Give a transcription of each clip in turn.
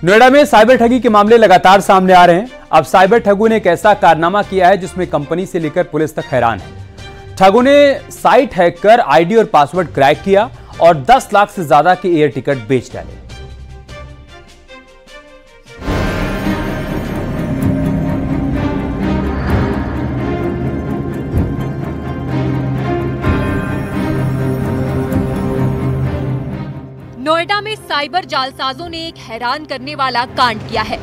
नोएडा में साइबर ठगी के मामले लगातार सामने आ रहे हैं। अब साइबर ठगों ने एक ऐसा कारनामा किया है जिसमें कंपनी से लेकर पुलिस तक हैरान है। ठगों ने साइट हैक कर आईडी और पासवर्ड क्रैक किया और 10 लाख से ज्यादा के एयर टिकट बेच डाले। नोएडा में साइबर जालसाजों ने एक हैरान करने वाला कांड किया है।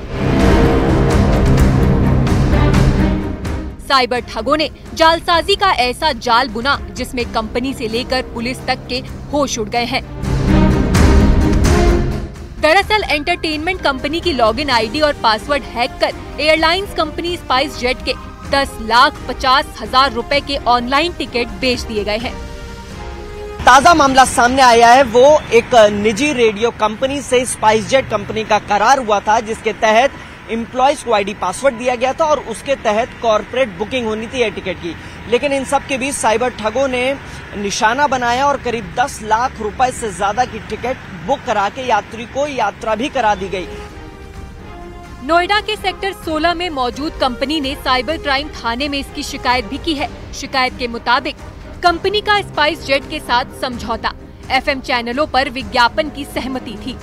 साइबर ठगों ने जालसाजी का ऐसा जाल बुना जिसमें कंपनी से लेकर पुलिस तक के होश उड़ गए हैं। दरअसल एंटरटेनमेंट कंपनी की लॉगिन आईडी और पासवर्ड हैक कर एयरलाइंस कंपनी स्पाइस जेट के 10,50,000 रुपए के ऑनलाइन टिकट बेच दिए गए हैं। ताजा मामला सामने आया है, वो एक निजी रेडियो कंपनी से स्पाइस जेट कंपनी का करार हुआ था, जिसके तहत एम्प्लॉयज को आईडी पासवर्ड दिया गया था और उसके तहत कॉर्पोरेट बुकिंग होनी थी एयर टिकट की। लेकिन इन सब के बीच साइबर ठगों ने निशाना बनाया और करीब 10 लाख रुपए से ज्यादा की टिकट बुक करा के यात्री को यात्रा भी करा दी गई। नोएडा के सेक्टर 16 में मौजूद कंपनी ने साइबर क्राइम थाने में इसकी शिकायत भी की है। शिकायत के मुताबिक कंपनी का स्पाइस जेट के साथ समझौता, एफएम चैनलों पर विज्ञापन की सहमति थी।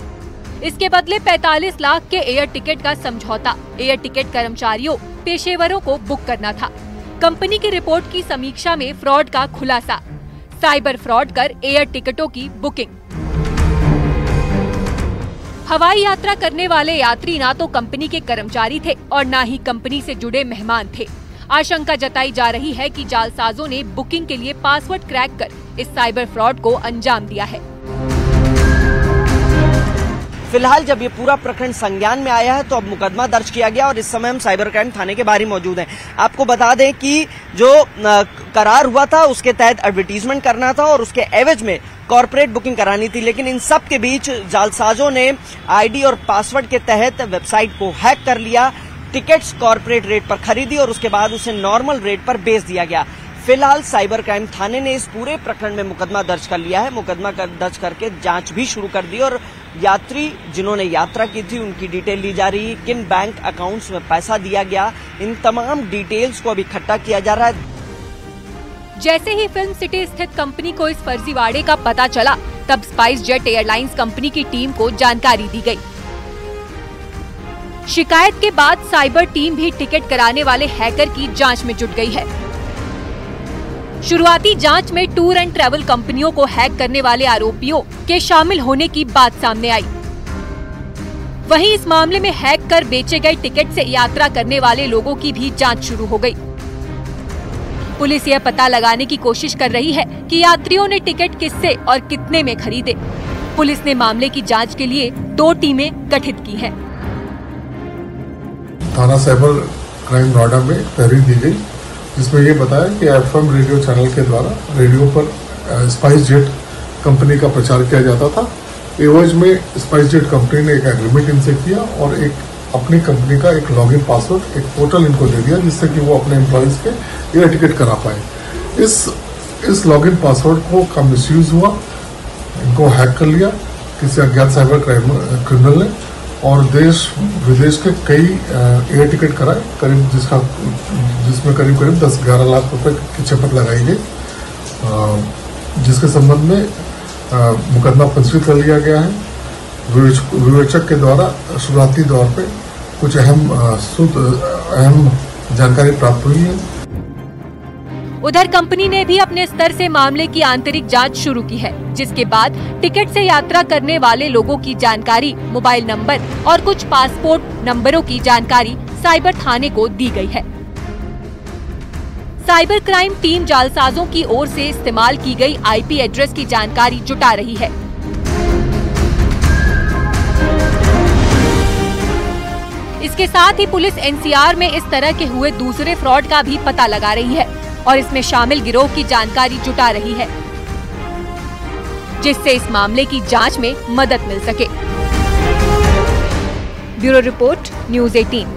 इसके बदले 45 लाख के एयर टिकट का समझौता एयर टिकट कर्मचारियों पेशेवरों को बुक करना था। कंपनी की रिपोर्ट की समीक्षा में फ्रॉड का खुलासा, साइबर फ्रॉड कर एयर टिकटों की बुकिंग। हवाई यात्रा करने वाले यात्री ना तो कंपनी के कर्मचारी थे और न ही कंपनी से जुड़े मेहमान थे। आशंका जताई जा रही है कि जालसाजों ने बुकिंग के लिए पासवर्ड क्रैक कर इस साइबर फ्रॉड को अंजाम दिया है। फिलहाल जब ये पूरा प्रकरण संज्ञान में आया है तो अब मुकदमा दर्ज किया गया और इस समय हम साइबर क्राइम थाने के बाहर मौजूद हैं। आपको बता दें कि जो करार हुआ था उसके तहत एडवर्टीजमेंट करना था और उसके एवज में कॉर्पोरेट बुकिंग करानी थी। लेकिन इन सब के बीच जालसाजों ने आईडी और पासवर्ड के तहत वेबसाइट को हैक कर लिया, टिकट्स कॉर्पोरेट रेट पर खरीदी और उसके बाद उसे नॉर्मल रेट पर बेच दिया गया। फिलहाल साइबर क्राइम थाने ने इस पूरे प्रकरण में मुकदमा दर्ज कर लिया है। मुकदमा दर्ज करके जांच भी शुरू कर दी और यात्री जिन्होंने यात्रा की थी उनकी डिटेल ली जा रही है, किन बैंक अकाउंट्स में पैसा दिया गया, इन तमाम डिटेल्स को अब इकट्ठा किया जा रहा है। जैसे ही फिल्म सिटी स्थित कंपनी को इस फर्जीवाड़े का पता चला, तब स्पाइस जेट एयरलाइंस कंपनी की टीम को जानकारी दी गई। शिकायत के बाद साइबर टीम भी टिकट कराने वाले हैकर की जांच में जुट गई है। शुरुआती जांच में टूर एंड ट्रैवल कंपनियों को हैक करने वाले आरोपियों के शामिल होने की बात सामने आई। वहीं इस मामले में हैक कर बेचे गए टिकट से यात्रा करने वाले लोगों की भी जांच शुरू हो गई। पुलिस यह पता लगाने की कोशिश कर रही है कि यात्रियों ने टिकट किससे और कितने में खरीदे। पुलिस ने मामले की जांच के लिए 2 टीमें गठित की हैं। थाना साइबर क्राइम नोएडा में तहरीर दी गई, जिसमें ये बताया कि एफएम रेडियो चैनल के द्वारा रेडियो पर स्पाइस जेट कंपनी का प्रचार किया जाता था। एवज में स्पाइस जेट कंपनी ने एक एग्रीमेंट इनसे किया और एक अपनी कंपनी का एक लॉगिन पासवर्ड, एक पोर्टल इनको दे दिया जिससे कि वो अपने एम्प्लॉयज के एयर टिकट करा पाए। इस लॉगिन पासवर्ड को का मिसयूज हुआ, इनको हैक कर लिया किसी अज्ञात साइबर क्रिमिनल ने और देश विदेश के कई एयर टिकट कराए, करीब जिसमें करीब 10-11 लाख रुपए की चपत लगाई गई, जिसके संबंध में मुकदमा पंजीकृत कर लिया गया है। विवेचक के द्वारा शुरुआती दौर पे कुछ अहम जानकारी प्राप्त हुई है। उधर कंपनी ने भी अपने स्तर से मामले की आंतरिक जांच शुरू की है, जिसके बाद टिकट से यात्रा करने वाले लोगों की जानकारी, मोबाइल नंबर और कुछ पासपोर्ट नंबरों की जानकारी साइबर थाने को दी गई है। साइबर क्राइम टीम जालसाजों की ओर से इस्तेमाल की गई आईपी एड्रेस की जानकारी जुटा रही है। इसके साथ ही पुलिस एनसीआर में इस तरह के हुए दूसरे फ्रॉड का भी पता लगा रही है और इसमें शामिल गिरोह की जानकारी जुटा रही है, जिससे इस मामले की जांच में मदद मिल सके। Bureau report, news 18।